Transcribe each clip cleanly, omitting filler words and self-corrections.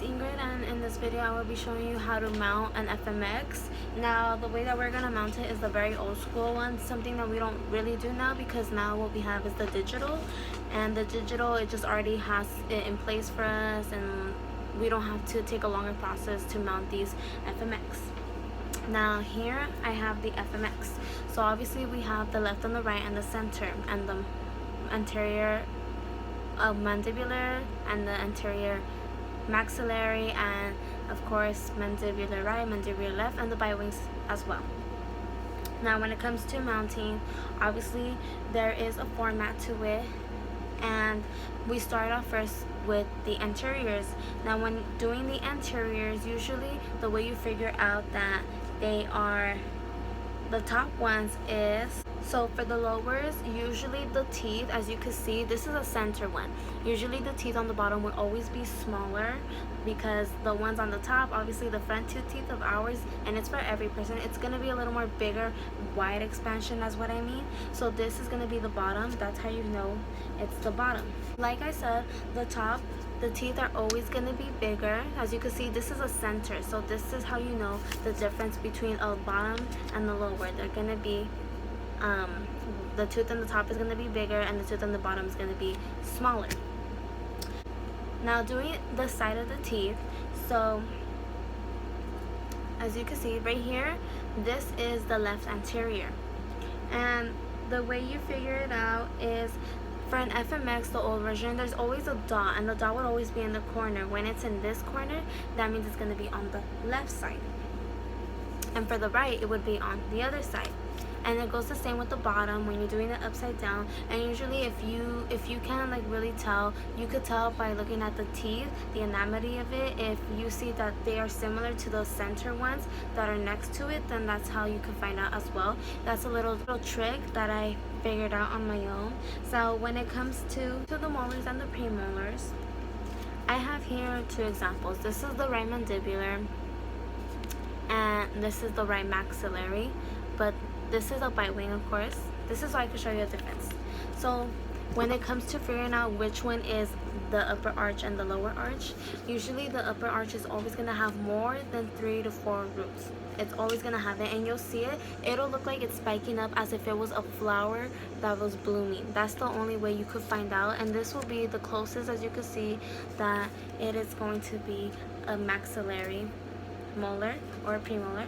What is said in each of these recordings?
Ingrid, and in this video I will be showing you how to mount an FMX. Now the way that we're going to mount it is the very old school one, something that we don't really do now, because now what we have is the digital, and the digital, it just already has it in place for us, and we don't have to take a longer process to mount these FMX. Now here I have the FMX. So obviously we have the left and the right and the center and the anterior mandibular and the anterior maxillary, and of course mandibular right, mandibular left, and the bite wings as well. Now when it comes to mounting, obviously there is a format to it, and we start off first with the anteriors. Now when doing the anteriors, usually the way you figure out that they are the top ones is, so for the lowers, usually the teeth, as you can see, this is a center one. Usually the teeth on the bottom will always be smaller, because the ones on the top, obviously the front two teeth of ours, and it's for every person, it's going to be a little more bigger, wide expansion, that's what I mean. So this is going to be the bottom. That's how you know it's the bottom. Like I said, the top, the teeth are always going to be bigger. As you can see, this is a center, so this is how you know the difference between a bottom and the lower. They're going to be the tooth on the top is going to be bigger, and the tooth on the bottom is going to be smaller. Now doing the side of the teeth, so as you can see right here, this is the left anterior, and the way you figure it out is, for an FMX, the old version, there's always a dot, and the dot would always be in the corner. When it's in this corner, that means it's going to be on the left side, and for the right, it would be on the other side. And it goes the same with the bottom when you're doing it upside down. And usually if you can't like really tell, you could tell by looking at the teeth, the anatomy of it. If you see that they are similar to those center ones that are next to it, then that's how you can find out as well. That's a little trick that I figured out on my own. So when it comes to the molars and the premolars, I have here two examples. This is the right mandibular, and this is the right maxillary, but this is a bite wing, of course. This is so I can show you a difference. So when it comes to figuring out which one is the upper arch and the lower arch, usually the upper arch is always going to have more than 3 to 4 roots. It's always going to have it, and you'll see it. It'll look like it's spiking up as if it was a flower that was blooming. That's the only way you could find out, and this will be the closest, as you can see, that it is going to be a maxillary molar or a premolar.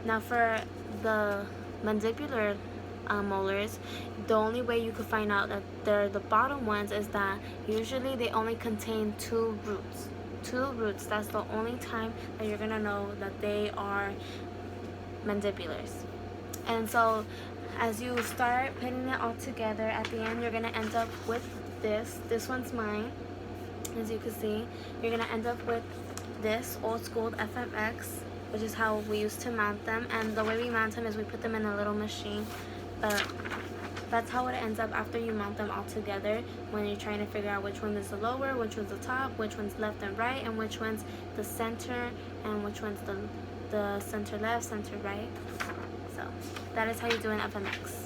Now for the mandibular molars, the only way you could find out that they're the bottom ones is that usually they only contain 2 roots. 2 roots, that's the only time that you're gonna know that they are mandibulars. And so as you start putting it all together, at the end you're gonna end up with this one's mine. As you can see, you're gonna end up with this old school FMX, which is how we used to mount them. And the way we mount them is we put them in a little machine, but that's how it ends up after you mount them all together, when you're trying to figure out which one is the lower, which one's the top, which one's left and right, and which one's the center, and which one's the center left, center right. So that is how you do an FMX.